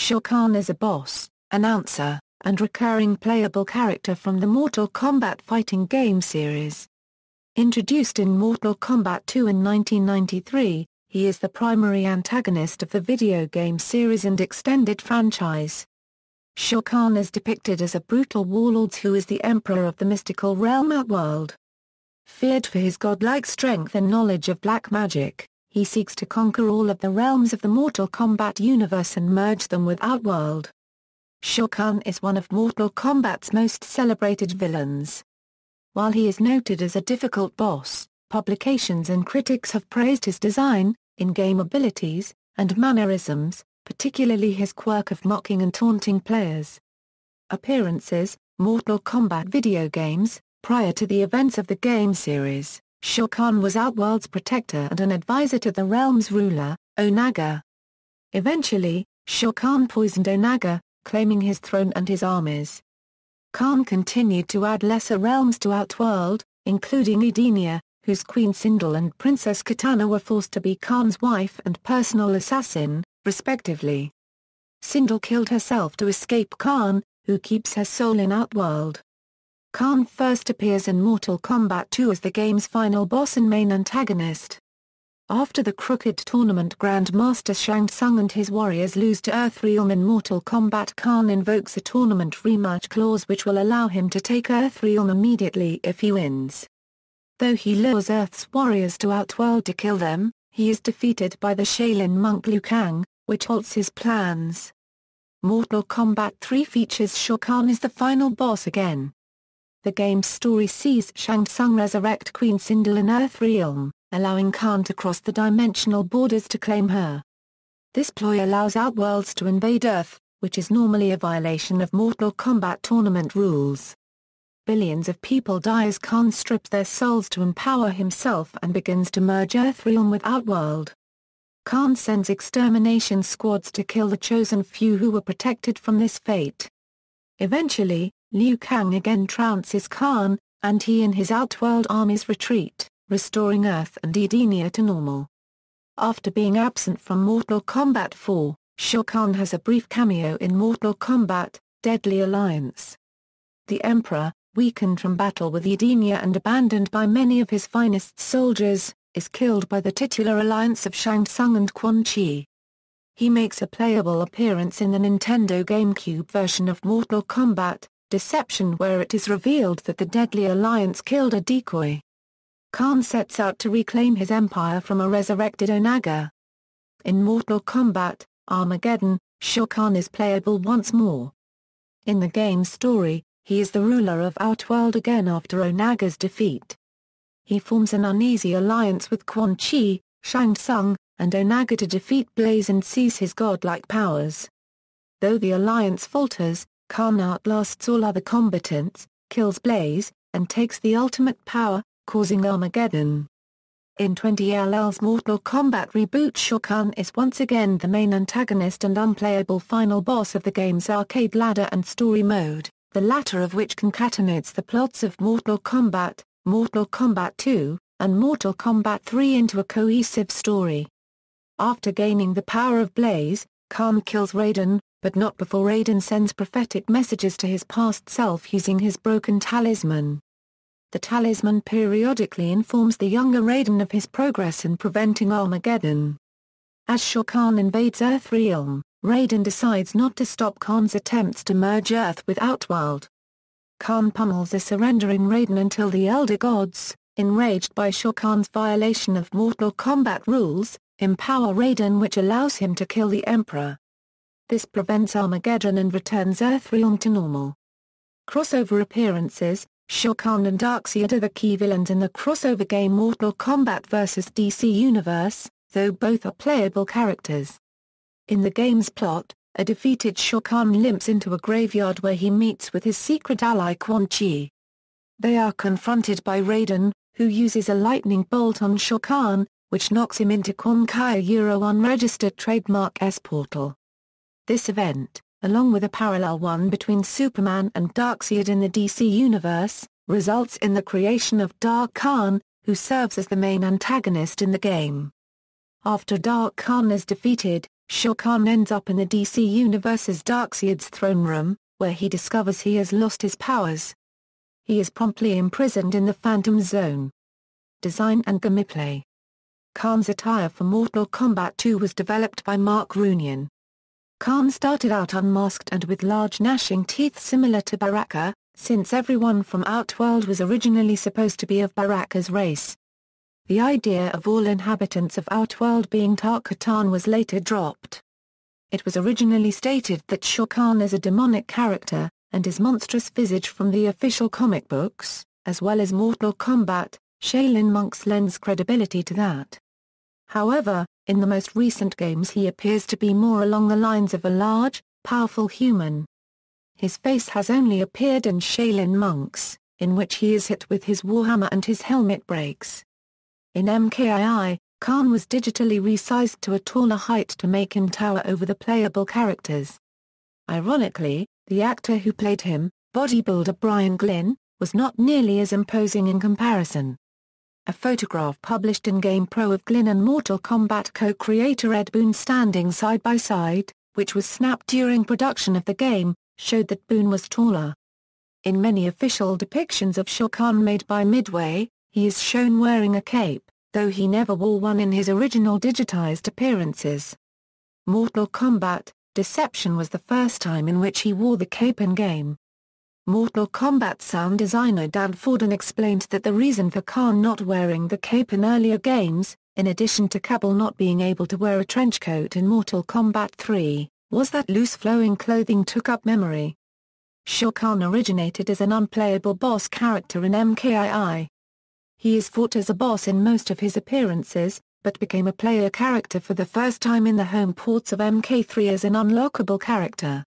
Shao Kahn is a boss, announcer, and recurring playable character from the Mortal Kombat fighting game series. Introduced in Mortal Kombat II in 1993, he is the primary antagonist of the video game series and extended franchise. Shao Kahn is depicted as a brutal warlord who is the emperor of the mystical realm Outworld. Feared for his godlike strength and knowledge of black magic, he seeks to conquer all of the realms of the Mortal Kombat universe and merge them with Outworld. Shao Kahn is one of Mortal Kombat's most celebrated villains. While he is noted as a difficult boss, publications and critics have praised his design, in-game abilities, and mannerisms, particularly his quirk of mocking and taunting players. Appearances: Mortal Kombat video games. Prior to the events of the game series, Shao Kahn was Outworld's protector and an advisor to the realm's ruler, Onaga. Eventually, Shao Kahn poisoned Onaga, claiming his throne and his armies. Kahn continued to add lesser realms to Outworld, including Edenia, whose Queen Sindel and Princess Kitana were forced to be Kahn's wife and personal assassin, respectively. Sindel killed herself to escape Kahn, who keeps her soul in Outworld. Kahn first appears in Mortal Kombat II as the game's final boss and main antagonist. After the Crooked Tournament Grandmaster Shang Tsung and his warriors lose to Earthrealm in Mortal Kombat, Kahn invokes a tournament rematch clause which will allow him to take Earthrealm immediately if he wins. Though he lures Earth's warriors to Outworld to kill them, he is defeated by the Shaolin monk Liu Kang, which halts his plans. Mortal Kombat III features Shao Kahn as the final boss again. The game's story sees Shang Tsung resurrect Queen Sindel in Earthrealm, allowing Kahn to cross the dimensional borders to claim her. This ploy allows Outworlds to invade Earth, which is normally a violation of Mortal Kombat tournament rules. Billions of people die as Kahn strips their souls to empower himself and begins to merge Earthrealm with Outworld. Kahn sends extermination squads to kill the chosen few who were protected from this fate. Eventually, Liu Kang again trounces Kahn, and he and his Outworld armies retreat, restoring Earth and Edenia to normal. After being absent from Mortal Kombat IV, Shao Kahn has a brief cameo in Mortal Kombat: Deadly Alliance. The Emperor, weakened from battle with Edenia and abandoned by many of his finest soldiers, is killed by the titular alliance of Shang Tsung and Quan Chi. He makes a playable appearance in the Nintendo GameCube version of Mortal Kombat: Deception, where it is revealed that the Deadly Alliance killed a decoy. Kahn sets out to reclaim his empire from a resurrected Onaga. In Mortal Kombat: Armageddon, Shao Kahn is playable once more. In the game's story, he is the ruler of Outworld again after Onaga's defeat. He forms an uneasy alliance with Quan Chi, Shang Tsung, and Onaga to defeat Blaze and seize his godlike powers. Though the alliance falters, Kahn outlasts all other combatants, kills Blaze, and takes the ultimate power, causing Armageddon. In 20LL's Mortal Kombat reboot, Shao Kahn is once again the main antagonist and unplayable final boss of the game's arcade ladder and story mode, the latter of which concatenates the plots of Mortal Kombat, Mortal Kombat II, and Mortal Kombat III into a cohesive story. After gaining the power of Blaze, Kahn kills Raiden, but not before Raiden sends prophetic messages to his past self using his broken talisman. The talisman periodically informs the younger Raiden of his progress in preventing Armageddon. As Shao Kahn invades Earthrealm, Raiden decides not to stop Kahn's attempts to merge Earth with Outworld. Kahn pummels a surrendering Raiden until the Elder Gods, enraged by Shao Kahn's violation of Mortal Kombat rules, empower Raiden, which allows him to kill the Emperor. This prevents Armageddon and returns Earthrealm to normal. Crossover appearances: Shao Kahn and Darkseid are the key villains in the crossover game Mortal Kombat vs. DC Universe, though both are playable characters. In the game's plot, a defeated Shao Kahn limps into a graveyard where he meets with his secret ally Quan Chi. They are confronted by Raiden, who uses a lightning bolt on Shao Kahn, which knocks him into Quan Chi's unregistered trademark S-portal. This event, along with a parallel one between Superman and Darkseid in the DC Universe, results in the creation of Dark Kahn, who serves as the main antagonist in the game. After Dark Kahn is defeated, Shao Kahn ends up in the DC Universe's Darkseid's throne room, where he discovers he has lost his powers. He is promptly imprisoned in the Phantom Zone. Design and gameplay. Kahn's attire for Mortal Kombat II was developed by Mark Roonian. Kahn started out unmasked and with large gnashing teeth similar to Baraka, since everyone from Outworld was originally supposed to be of Baraka's race. The idea of all inhabitants of Outworld being Tarkatan was later dropped. It was originally stated that Shao Kahn is a demonic character, and his monstrous visage from the official comic books, as well as Mortal Kombat, Shaolin monks lends credibility to that. However, in the most recent games he appears to be more along the lines of a large, powerful human. His face has only appeared in Shaolin monks, in which he is hit with his warhammer and his helmet breaks. In MKII, Kahn was digitally resized to a taller height to make him tower over the playable characters. Ironically, the actor who played him, bodybuilder Brian Glynn, was not nearly as imposing in comparison. A photograph published in GamePro of Glynn and Mortal Kombat co-creator Ed Boon standing side by side, which was snapped during production of the game, showed that Boon was taller. In many official depictions of Shao Kahn made by Midway, he is shown wearing a cape, though he never wore one in his original digitized appearances. Mortal Kombat: Deception was the first time in which he wore the cape in-game. Mortal Kombat sound designer Dan Forden explained that the reason for Kahn not wearing the cape in earlier games, in addition to Cable not being able to wear a trench coat in Mortal Kombat III, was that loose flowing clothing took up memory. Shao Kahn originated as an unplayable boss character in MKII. He is fought as a boss in most of his appearances, but became a player character for the first time in the home ports of MK3 as an unlockable character.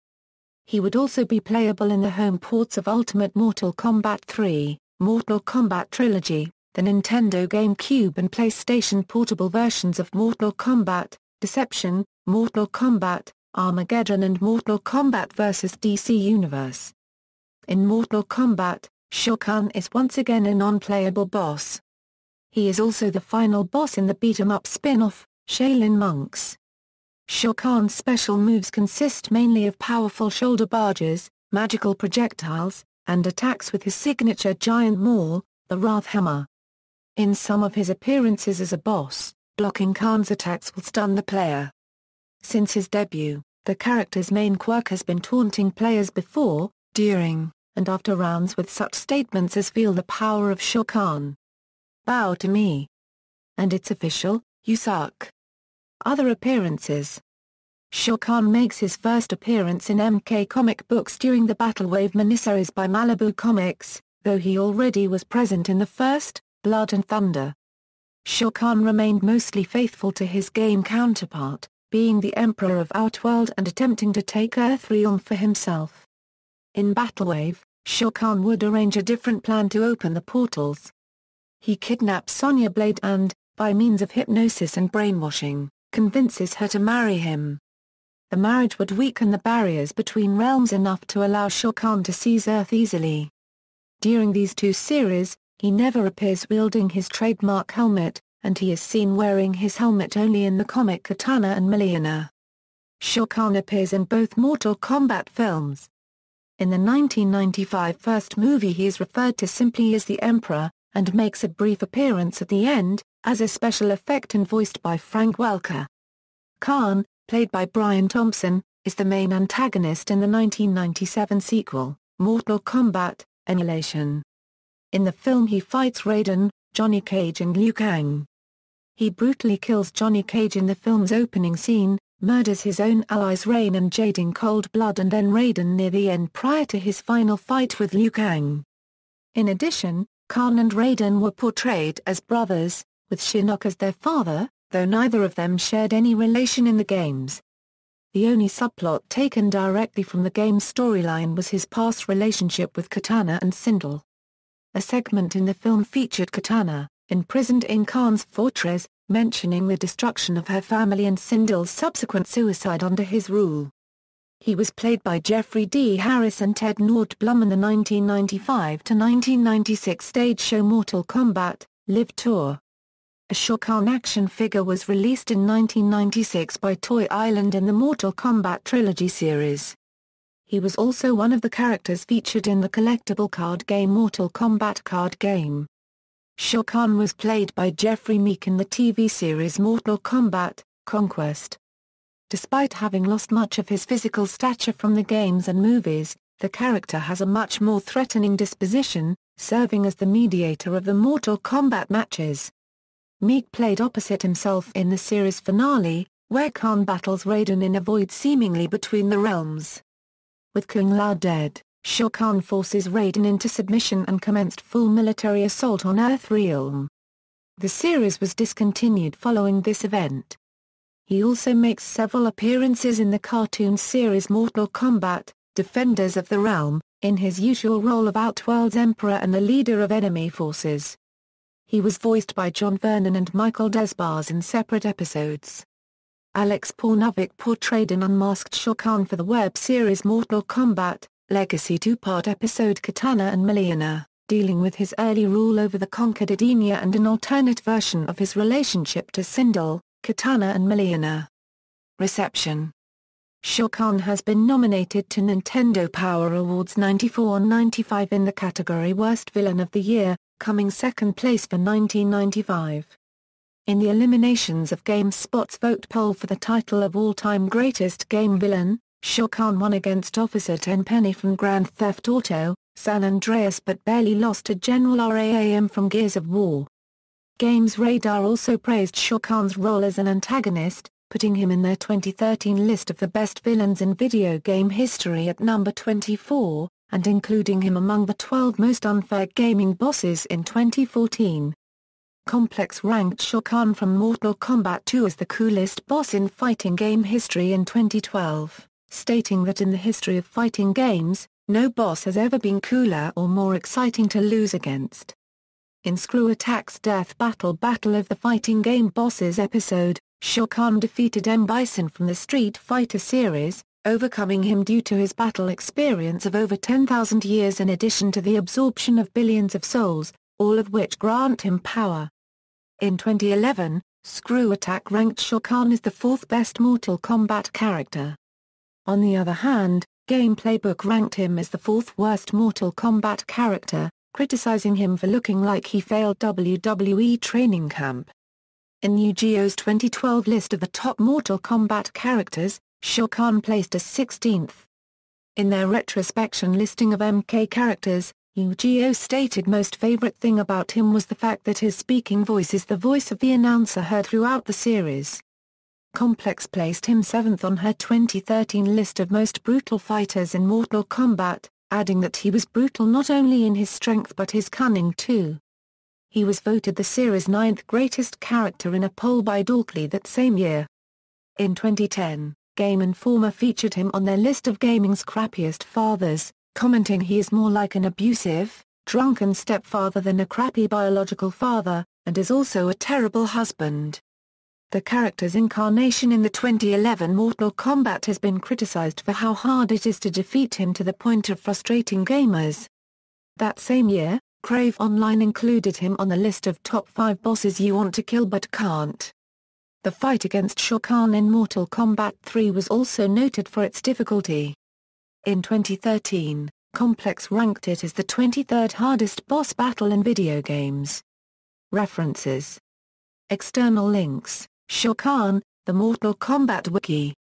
He would also be playable in the home ports of Ultimate Mortal Kombat 3, Mortal Kombat Trilogy, the Nintendo GameCube and PlayStation portable versions of Mortal Kombat: Deception, Mortal Kombat, Armageddon and Mortal Kombat vs. DC Universe. In Mortal Kombat, Shao Kahn is once again a non-playable boss. He is also the final boss in the beat-em-up spin-off, Shaolin Monks. Shao Kahn's special moves consist mainly of powerful shoulder barges, magical projectiles, and attacks with his signature giant maul, the Wrath Hammer. In some of his appearances as a boss, blocking Kahn's attacks will stun the player. Since his debut, the character's main quirk has been taunting players before, during, and after rounds with such statements as "Feel the power of Shao Kahn. Bow to me. And it's official, you suck." Other appearances. Shao Kahn makes his first appearance in MK comic books during the Battlewave miniseries by Malibu Comics, though he already was present in the first, Blood and Thunder. Shao Kahn remained mostly faithful to his game counterpart, being the Emperor of Outworld and attempting to take Earthrealm for himself. In Battlewave, Shao Kahn would arrange a different plan to open the portals. He kidnaps Sonya Blade and, by means of hypnosis and brainwashing, convinces her to marry him. The marriage would weaken the barriers between realms enough to allow Shao Kahn to seize Earth easily. During these two series, he never appears wielding his trademark helmet, and he is seen wearing his helmet only in the comic Katana and Millionaire. Shao Kahn appears in both Mortal Kombat films. In the 1995 first movie he is referred to simply as the Emperor, and makes a brief appearance at the end, as a special effect and voiced by Frank Welker. Kahn, played by Brian Thompson, is the main antagonist in the 1997 sequel, Mortal Kombat: Annihilation. In the film he fights Raiden, Johnny Cage and Liu Kang. He brutally kills Johnny Cage in the film's opening scene, murders his own allies Rain and Jade in cold blood and then Raiden near the end prior to his final fight with Liu Kang. In addition, Kahn and Raiden were portrayed as brothers, with Shinnok as their father, though neither of them shared any relation in the games. The only subplot taken directly from the game's storyline was his past relationship with Katana and Sindel. A segment in the film featured Katana, imprisoned in Kahn's fortress, mentioning the destruction of her family and Sindel's subsequent suicide under his rule. He was played by Jeffrey D. Harris and Ted Nordblum in the 1995 to 1996 stage show Mortal Kombat: Live Tour. A Shao Kahn action figure was released in 1996 by Toy Island in the Mortal Kombat trilogy series. He was also one of the characters featured in the collectible card game Mortal Kombat card game. Shao Kahn was played by Jeffrey Meek in the TV series Mortal Kombat: Conquest. Despite having lost much of his physical stature from the games and movies, the character has a much more threatening disposition, serving as the mediator of the Mortal Kombat matches. Meek played opposite himself in the series finale, where Kahn battles Raiden in a void seemingly between the realms. With Kung Lao dead, Shao Kahn forces Raiden into submission and commenced full military assault on Earthrealm. The series was discontinued following this event. He also makes several appearances in the cartoon series Mortal Kombat: Defenders of the Realm, in his usual role of Outworld's Emperor and the leader of enemy forces. He was voiced by John Vernon and Michael Desbars in separate episodes. Alex Pornovic portrayed an unmasked Shao Kahn for the web series Mortal Kombat: Legacy two-part episode Katana and Mileena, dealing with his early rule over the conquered Edenia and an alternate version of his relationship to Sindel, Katana and Mileena. Reception. Shao Kahn has been nominated to Nintendo Power Awards 94 and 95 in the category Worst Villain of the Year, coming second place for 1995. In the eliminations of GameSpot's vote poll for the title of all-time greatest game villain, Shao Kahn won against Officer Tenpenny from Grand Theft Auto, San Andreas but barely lost to General RAM from Gears of War. Games Radar also praised Shao Kahn's role as an antagonist, putting him in their 2013 list of the best villains in video game history at number 24, and including him among the 12 most unfair gaming bosses in 2014. Complex ranked Shao Kahn from Mortal Kombat II as the coolest boss in fighting game history in 2012, stating that in the history of fighting games, no boss has ever been cooler or more exciting to lose against. In Screw Attack's Death Battle of the Fighting Game Bosses episode, Shao Kahn defeated M. Bison from the Street Fighter series, overcoming him due to his battle experience of over 10,000 years in addition to the absorption of billions of souls, all of which grant him power. In 2011, Screw Attack ranked Shao Kahn as the fourth best Mortal Kombat character. On the other hand, Game Playbook ranked him as the fourth worst Mortal Kombat character, criticizing him for looking like he failed WWE training camp. In Yu-Gi-Oh's 2012 list of the top Mortal Kombat characters, Shao Kahn placed as 16th. In their retrospection listing of MK characters, Yu-Gi-Oh stated most favorite thing about him was the fact that his speaking voice is the voice of the announcer heard throughout the series. Complex placed him 7th on her 2013 list of most brutal fighters in Mortal Kombat, adding that he was brutal not only in his strength but his cunning too. He was voted the series' 9th greatest character in a poll by Dorkly that same year. In 2010, Game Informer featured him on their list of gaming's crappiest fathers, commenting he is more like an abusive, drunken stepfather than a crappy biological father, and is also a terrible husband. The character's incarnation in the 2011 Mortal Kombat has been criticized for how hard it is to defeat him to the point of frustrating gamers. That same year, Crave Online included him on the list of top 5 bosses you want to kill but can't. The fight against Shao Kahn in Mortal Kombat 3 was also noted for its difficulty. In 2013, Complex ranked it as the 23rd hardest boss battle in video games. References. External links: Shao Kahn, the Mortal Kombat Wiki.